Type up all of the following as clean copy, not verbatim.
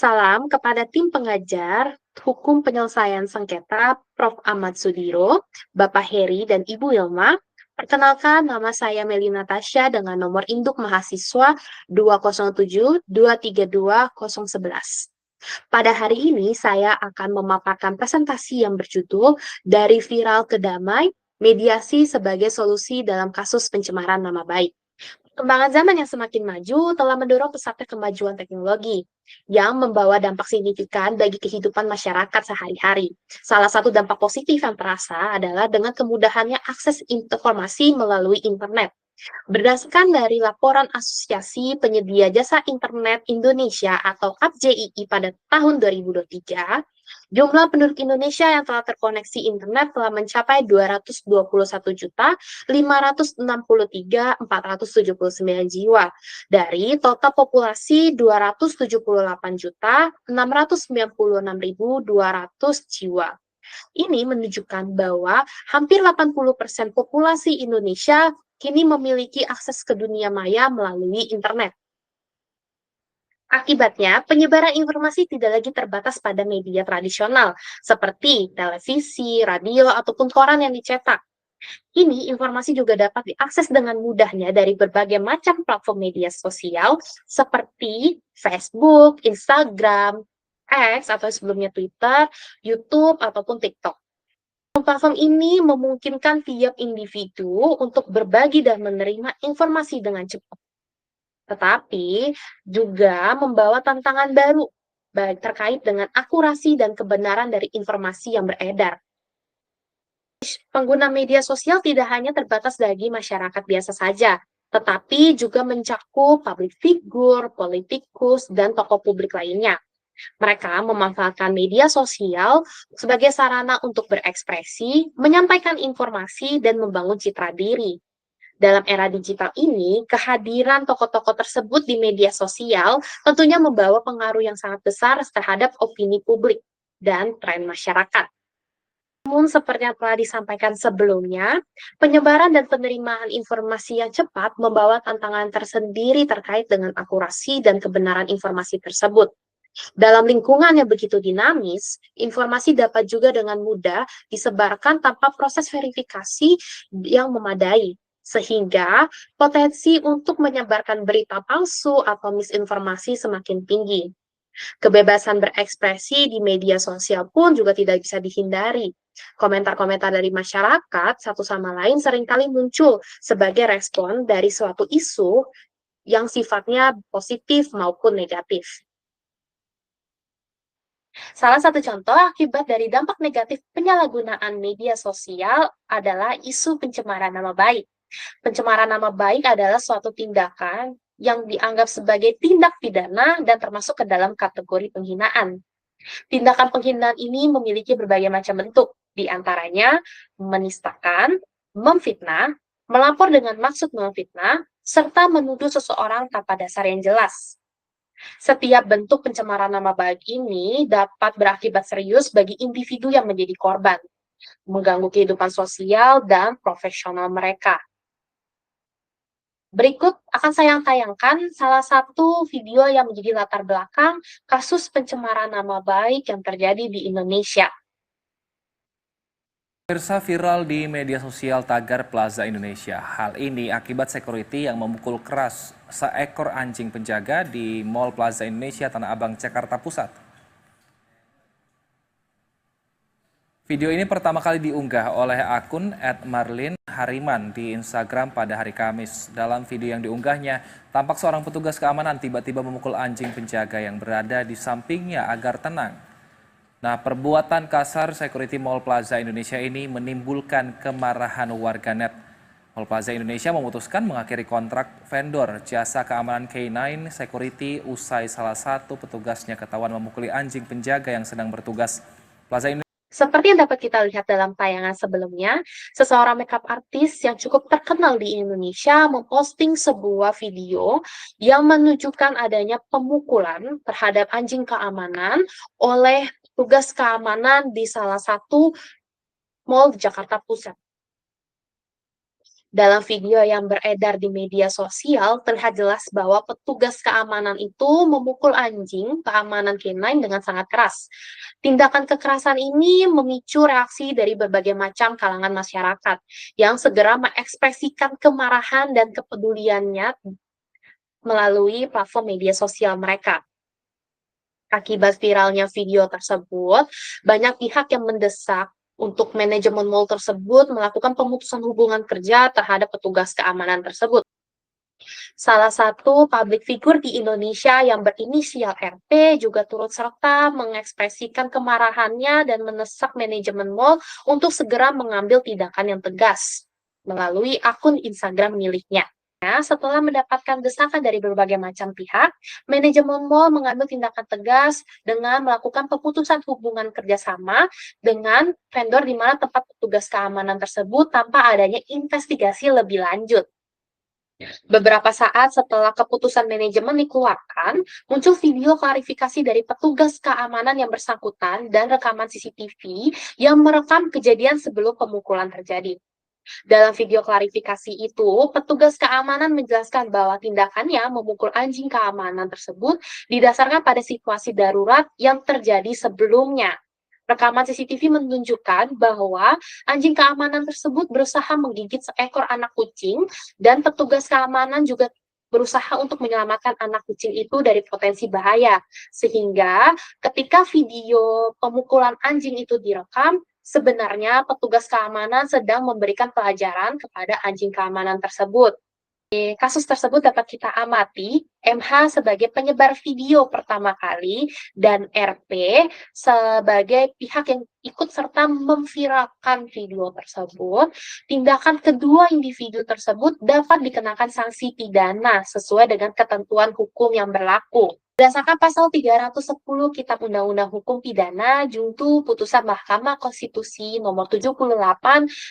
Salam kepada tim pengajar Hukum Penyelesaian Sengketa Prof. Ahmad Sudiro, Bapak Heri, dan Ibu Ilma. Perkenalkan, nama saya Meli Natasha dengan nomor induk mahasiswa 207-232-011. Pada hari ini, saya akan memaparkan presentasi yang berjudul Dari Viral ke Damai, Mediasi sebagai Solusi dalam Kasus Pencemaran Nama Baik. Perkembangan zaman yang semakin maju telah mendorong pesatnya kemajuan teknologi yang membawa dampak signifikan bagi kehidupan masyarakat sehari-hari. Salah satu dampak positif yang terasa adalah dengan kemudahannya akses informasi melalui internet. Berdasarkan dari laporan Asosiasi Penyedia Jasa Internet Indonesia atau APJII pada tahun 2023, jumlah penduduk Indonesia yang telah terkoneksi internet telah mencapai 221.563.479 jiwa dari total populasi 278.696.200 jiwa. Ini menunjukkan bahwa hampir 80% populasi Indonesia kini memiliki akses ke dunia maya melalui internet. Akibatnya, penyebaran informasi tidak lagi terbatas pada media tradisional, seperti televisi, radio, ataupun koran yang dicetak. Ini informasi juga dapat diakses dengan mudahnya dari berbagai macam platform media sosial, seperti Facebook, Instagram, X, atau sebelumnya Twitter, YouTube, ataupun TikTok. Platform ini memungkinkan tiap individu untuk berbagi dan menerima informasi dengan cepat, tetapi juga membawa tantangan baru baik terkait dengan akurasi dan kebenaran dari informasi yang beredar. Pengguna media sosial tidak hanya terbatas bagi masyarakat biasa saja, tetapi juga mencakup public figure, politikus, dan tokoh publik lainnya. Mereka memanfaatkan media sosial sebagai sarana untuk berekspresi, menyampaikan informasi, dan membangun citra diri. Dalam era digital ini, kehadiran tokoh-tokoh tersebut di media sosial tentunya membawa pengaruh yang sangat besar terhadap opini publik dan tren masyarakat. Namun, seperti yang telah disampaikan sebelumnya, penyebaran dan penerimaan informasi yang cepat membawa tantangan tersendiri terkait dengan akurasi dan kebenaran informasi tersebut. Dalam lingkungan yang begitu dinamis, informasi dapat juga dengan mudah disebarkan tanpa proses verifikasi yang memadai, sehingga potensi untuk menyebarkan berita palsu atau misinformasi semakin tinggi. Kebebasan berekspresi di media sosial pun juga tidak bisa dihindari. Komentar-komentar dari masyarakat satu sama lain seringkali muncul sebagai respon dari suatu isu yang sifatnya positif maupun negatif. Salah satu contoh akibat dari dampak negatif penyalahgunaan media sosial adalah isu pencemaran nama baik. Pencemaran nama baik adalah suatu tindakan yang dianggap sebagai tindak pidana dan termasuk ke dalam kategori penghinaan. Tindakan penghinaan ini memiliki berbagai macam bentuk, di antaranya menistakan, memfitnah, melapor dengan maksud memfitnah, serta menuduh seseorang tanpa dasar yang jelas. Setiap bentuk pencemaran nama baik ini dapat berakibat serius bagi individu yang menjadi korban, mengganggu kehidupan sosial dan profesional mereka. Berikut akan saya tayangkan salah satu video yang menjadi latar belakang kasus pencemaran nama baik yang terjadi di Indonesia. Pemirsa, viral di media sosial tagar Plaza Indonesia. Hal ini akibat security yang memukul keras seekor anjing penjaga di Mall Plaza Indonesia Tanah Abang, Jakarta Pusat. Video ini pertama kali diunggah oleh akun @marlin_hariman di Instagram pada hari Kamis. Dalam video yang diunggahnya, tampak seorang petugas keamanan tiba-tiba memukul anjing penjaga yang berada di sampingnya agar tenang. Nah, perbuatan kasar security Mall Plaza Indonesia ini menimbulkan kemarahan warganet. Mall Plaza Indonesia memutuskan mengakhiri kontrak vendor jasa keamanan K9 Security usai salah satu petugasnya ketahuan memukuli anjing penjaga yang sedang bertugas. Plaza Indonesia Seperti yang dapat kita lihat dalam tayangan sebelumnya, seseorang makeup artis yang cukup terkenal di Indonesia memposting sebuah video yang menunjukkan adanya pemukulan terhadap anjing keamanan oleh tugas keamanan di salah satu mall di Jakarta Pusat. Dalam video yang beredar di media sosial, terlihat jelas bahwa petugas keamanan itu memukul anjing keamanan canine dengan sangat keras. Tindakan kekerasan ini memicu reaksi dari berbagai macam kalangan masyarakat yang segera mengekspresikan kemarahan dan kepeduliannya melalui platform media sosial mereka. Akibat viralnya video tersebut, banyak pihak yang mendesak untuk manajemen mall tersebut melakukan pemutusan hubungan kerja terhadap petugas keamanan tersebut. Salah satu public figure di Indonesia yang berinisial RP juga turut serta mengekspresikan kemarahannya dan mendesak manajemen mall untuk segera mengambil tindakan yang tegas melalui akun Instagram miliknya. Setelah mendapatkan desakan dari berbagai macam pihak, manajemen mall mengambil tindakan tegas dengan melakukan pemutusan hubungan kerjasama dengan vendor di mana tempat petugas keamanan tersebut tanpa adanya investigasi lebih lanjut. Beberapa saat setelah keputusan manajemen dikeluarkan, muncul video klarifikasi dari petugas keamanan yang bersangkutan dan rekaman CCTV yang merekam kejadian sebelum pemukulan terjadi. Dalam video klarifikasi itu, petugas keamanan menjelaskan bahwa tindakannya memukul anjing keamanan tersebut didasarkan pada situasi darurat yang terjadi sebelumnya. Rekaman CCTV menunjukkan bahwa anjing keamanan tersebut berusaha menggigit seekor anak kucing dan petugas keamanan juga berusaha untuk menyelamatkan anak kucing itu dari potensi bahaya. Sehingga ketika video pemukulan anjing itu direkam, sebenarnya petugas keamanan sedang memberikan pelajaran kepada anjing keamanan tersebut. Kasus tersebut dapat kita amati MH sebagai penyebar video pertama kali dan RP sebagai pihak yang ikut serta memviralkan video tersebut. Tindakan kedua individu tersebut dapat dikenakan sanksi pidana sesuai dengan ketentuan hukum yang berlaku. Berdasarkan pasal 310 Kitab Undang-Undang Hukum Pidana, Junto Putusan Mahkamah Konstitusi nomor 78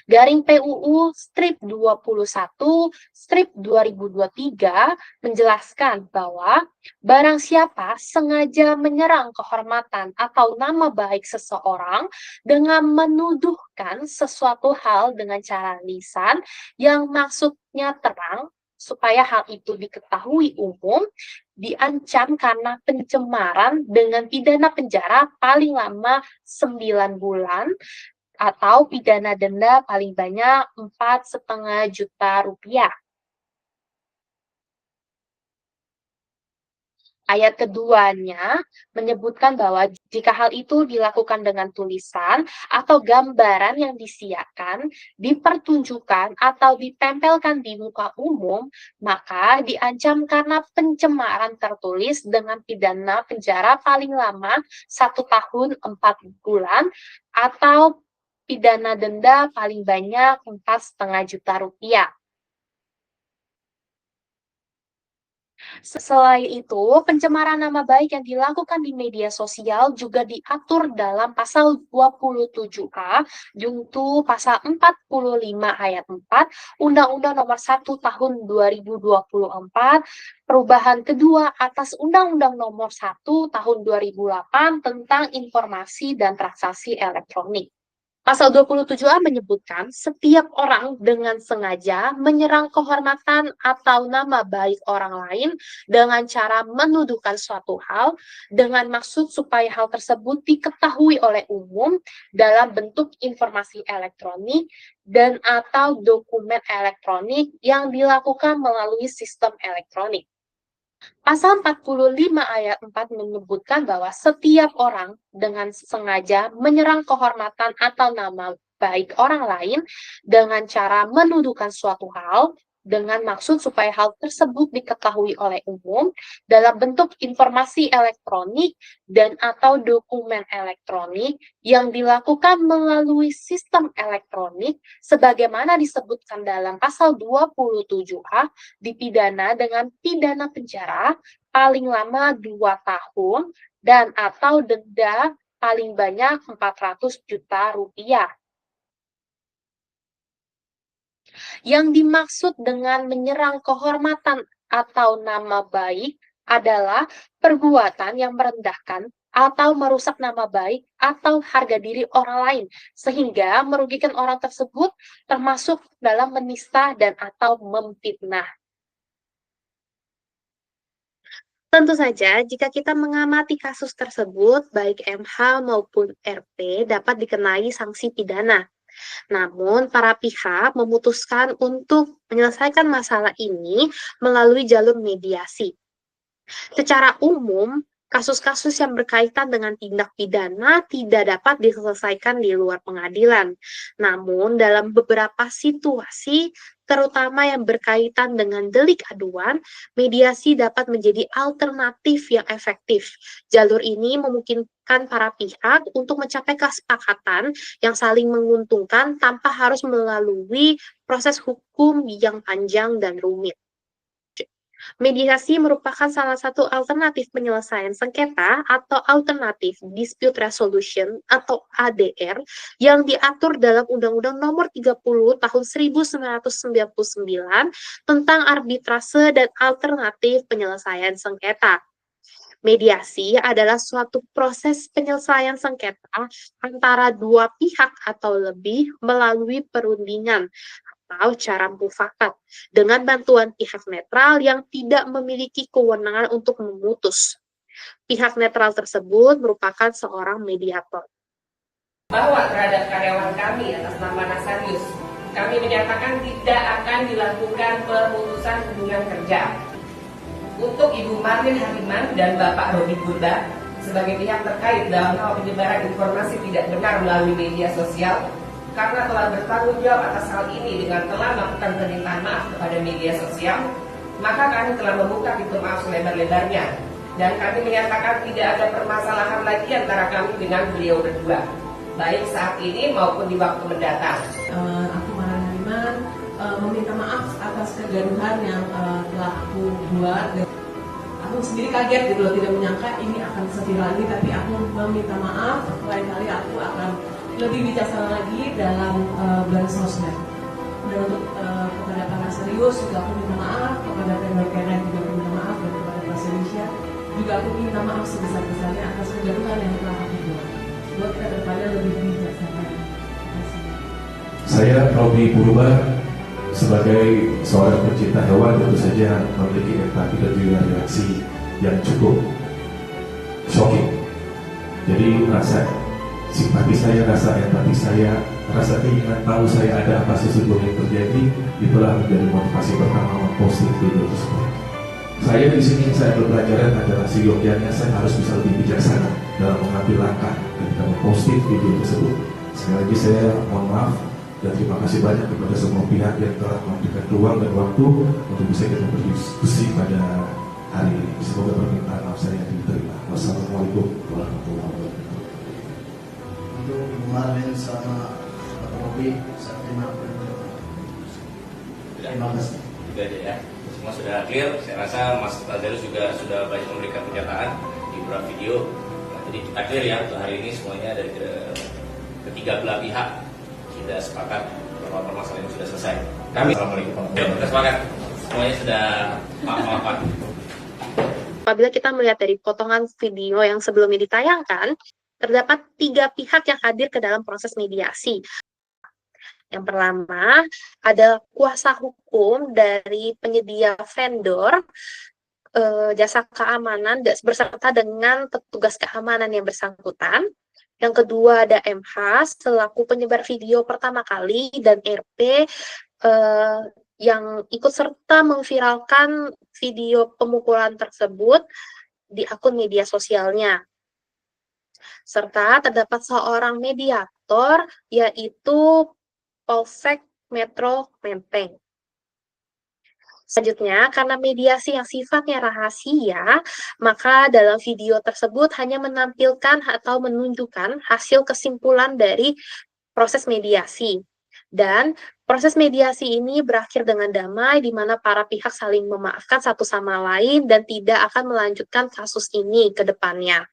garing PUU strip 21 strip 2023 menjelaskan bahwa barang siapa sengaja menyerang kehormatan atau nama baik seseorang dengan menuduhkan sesuatu hal dengan cara lisan yang maksudnya terang supaya hal itu diketahui umum, diancam karena pencemaran dengan pidana penjara paling lama 9 bulan atau pidana denda paling banyak 4,5 juta rupiah. Ayat keduanya menyebutkan bahwa jika hal itu dilakukan dengan tulisan atau gambaran yang disiarkan, dipertunjukkan atau ditempelkan di muka umum, maka diancam karena pencemaran tertulis dengan pidana penjara paling lama 1 tahun 4 bulan atau pidana denda paling banyak 4,5 juta rupiah. Selain itu, pencemaran nama baik yang dilakukan di media sosial juga diatur dalam pasal 27A junto pasal 45 ayat 4 Undang-Undang Nomor 1 Tahun 2024 perubahan kedua atas Undang-Undang Nomor 1 Tahun 2008 tentang informasi dan transaksi elektronik. Pasal 27A menyebutkan setiap orang dengan sengaja menyerang kehormatan atau nama baik orang lain dengan cara menuduhkan suatu hal dengan maksud supaya hal tersebut diketahui oleh umum dalam bentuk informasi elektronik dan atau dokumen elektronik yang dilakukan melalui sistem elektronik. Pasal 45 ayat 4 menyebutkan bahwa setiap orang dengan sengaja menyerang kehormatan atau nama baik orang lain dengan cara menuduhkan suatu hal dengan maksud supaya hal tersebut diketahui oleh umum dalam bentuk informasi elektronik dan atau dokumen elektronik yang dilakukan melalui sistem elektronik sebagaimana disebutkan dalam pasal 27A dipidana dengan pidana penjara paling lama 2 tahun dan atau denda paling banyak 400 juta rupiah. Yang dimaksud dengan menyerang kehormatan atau nama baik adalah perbuatan yang merendahkan atau merusak nama baik atau harga diri orang lain, sehingga merugikan orang tersebut termasuk dalam menista dan atau memfitnah. Tentu saja, jika kita mengamati kasus tersebut, baik MH maupun RP dapat dikenai sanksi pidana. Namun, para pihak memutuskan untuk menyelesaikan masalah ini melalui jalur mediasi. Secara umum, kasus-kasus yang berkaitan dengan tindak pidana tidak dapat diselesaikan di luar pengadilan. Namun, dalam beberapa situasi, terutama yang berkaitan dengan delik aduan, mediasi dapat menjadi alternatif yang efektif. Jalur ini memungkinkan para pihak untuk mencapai kesepakatan yang saling menguntungkan tanpa harus melalui proses hukum yang panjang dan rumit. Mediasi merupakan salah satu alternatif penyelesaian sengketa atau alternatif dispute resolution atau ADR yang diatur dalam Undang-Undang Nomor 30 Tahun 1999 tentang arbitrase dan alternatif penyelesaian sengketa. Mediasi adalah suatu proses penyelesaian sengketa antara dua pihak atau lebih melalui perundingan atau cara mufakat dengan bantuan pihak netral yang tidak memiliki kewenangan untuk memutus. Pihak netral tersebut merupakan seorang mediator. Bahwa terhadap karyawan kami atas nama Nasarius, kami menyatakan tidak akan dilakukan pemutusan hubungan kerja. Untuk Ibu Marlin Hariman dan Bapak Robi Purba sebagai pihak terkait dalam hal penyebaran informasi tidak benar melalui media sosial, karena telah bertanggung jawab atas hal ini dengan telah melakukan permintaan maaf kepada media sosial, maka kami telah membuka pintu maaf selebar-lebarnya dan kami menyatakan tidak ada permasalahan lagi antara kami dengan beliau berdua, baik saat ini maupun di waktu mendatang. Aku Marlin Hariman meminta maaf atas kegaduhan yang telah aku buat. Aku sendiri kaget gitu loh, tidak menyangka ini akan seviral ini, tapi aku meminta maaf. Lain kali aku akan lebih bijaksana lagi dalam bersosmed. Dan untuk kepada Pak Nasarius juga aku minta maaf, kepada Pendor Karen juga aku minta maaf, dan kepada Pak Selisha juga aku minta maaf sebesar-besarnya atas kegaduhan yang telah aku buat. Buat kita depannya lebih bijaksana. Terima kasih. Saya Robi Purba sebagai seorang pencinta hewan tentu saja memiliki empati dan juga reaksi yang cukup shocking. Jadi rasa simpati saya, rasa empati saya, rasa keinginan tahu saya ada apa sesungguhnya yang terjadi, itulah menjadi motivasi pertama memposting video tersebut. Saya di sini saya pelajaran adalah seyogyanya saya harus bisa lebih bijaksana dalam mengambil langkah ketika memposting video tersebut. Sekali lagi saya mohon maaf dan terima kasih banyak kepada semua pihak yang telah memberikan ruang dan waktu untuk bisa kita berdiskusi pada hari ini. Semoga permintaan maaf saya diterima. Wassalamualaikum warahmatullahi wabarakatuh. Untuk Marlin sama Pak Robi, saya terima kasih. Juga aja ya, semua sudah clear. Saya rasa Mas Nazarus juga sudah banyak memberikan pernyataan di beberapa video. Nah, jadi kita clear ya untuk hari ini semuanya dari ketiga belah pihak sudah sepakat bahwa permasalahan ini sudah selesai. Kami assalamualaikum warahmatullahi wabarakatuh. Kita sepakat semuanya sudah maaf-maafan. Apabila kita melihat dari potongan video yang sebelumnya ditayangkan, terdapat 3 pihak yang hadir ke dalam proses mediasi. Yang pertama, ada kuasa hukum dari penyedia vendor jasa keamanan berserta dengan petugas keamanan yang bersangkutan. Yang kedua ada MH selaku penyebar video pertama kali dan RP yang ikut serta memviralkan video pemukulan tersebut di akun media sosialnya. Serta terdapat seorang mediator yaitu Polsek Metro Menteng. Selanjutnya, karena mediasi yang sifatnya rahasia, maka dalam video tersebut hanya menampilkan atau menunjukkan hasil kesimpulan dari proses mediasi. Dan proses mediasi ini berakhir dengan damai, di mana para pihak saling memaafkan satu sama lain dan tidak akan melanjutkan kasus ini ke depannya.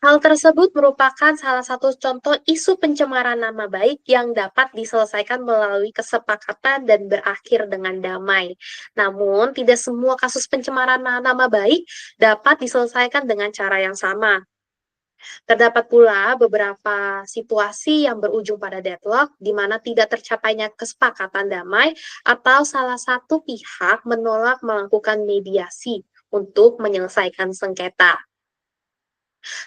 Hal tersebut merupakan salah satu contoh isu pencemaran nama baik yang dapat diselesaikan melalui kesepakatan dan berakhir dengan damai. Namun, tidak semua kasus pencemaran nama baik dapat diselesaikan dengan cara yang sama. Terdapat pula beberapa situasi yang berujung pada deadlock, di mana tidak tercapainya kesepakatan damai atau salah satu pihak menolak melakukan mediasi untuk menyelesaikan sengketa.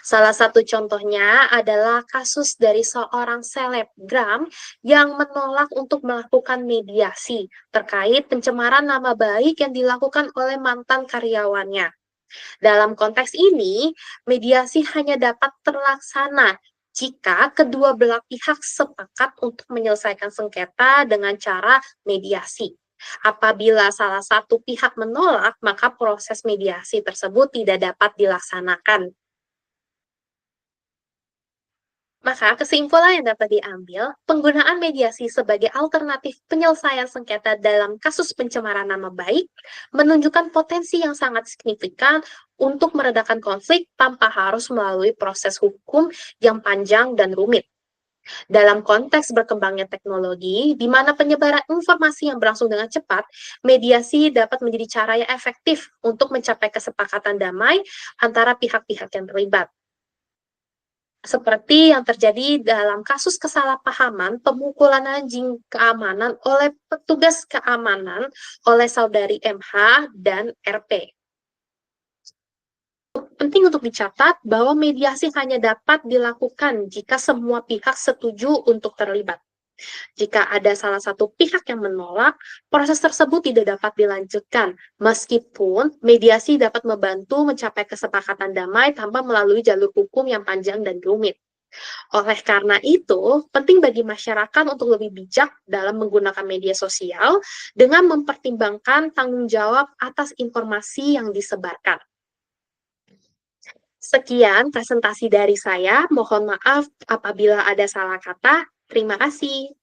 Salah satu contohnya adalah kasus dari seorang selebgram yang menolak untuk melakukan mediasi terkait pencemaran nama baik yang dilakukan oleh mantan karyawannya. Dalam konteks ini, mediasi hanya dapat terlaksana jika kedua belah pihak sepakat untuk menyelesaikan sengketa dengan cara mediasi. Apabila salah satu pihak menolak, maka proses mediasi tersebut tidak dapat dilaksanakan. Maka kesimpulan yang dapat diambil, penggunaan mediasi sebagai alternatif penyelesaian sengketa dalam kasus pencemaran nama baik menunjukkan potensi yang sangat signifikan untuk meredakan konflik tanpa harus melalui proses hukum yang panjang dan rumit. Dalam konteks berkembangnya teknologi, di mana penyebaran informasi yang berlangsung dengan cepat, mediasi dapat menjadi cara yang efektif untuk mencapai kesepakatan damai antara pihak-pihak yang terlibat. Seperti yang terjadi dalam kasus kesalahpahaman pemukulan anjing keamanan oleh petugas keamanan oleh saudari MH dan RP. Penting untuk dicatat bahwa mediasi hanya dapat dilakukan jika semua pihak setuju untuk terlibat. Jika ada salah satu pihak yang menolak, proses tersebut tidak dapat dilanjutkan, meskipun mediasi dapat membantu mencapai kesepakatan damai tanpa melalui jalur hukum yang panjang dan rumit. Oleh karena itu, penting bagi masyarakat untuk lebih bijak dalam menggunakan media sosial dengan mempertimbangkan tanggung jawab atas informasi yang disebarkan. Sekian presentasi dari saya, mohon maaf apabila ada salah kata. Terima kasih.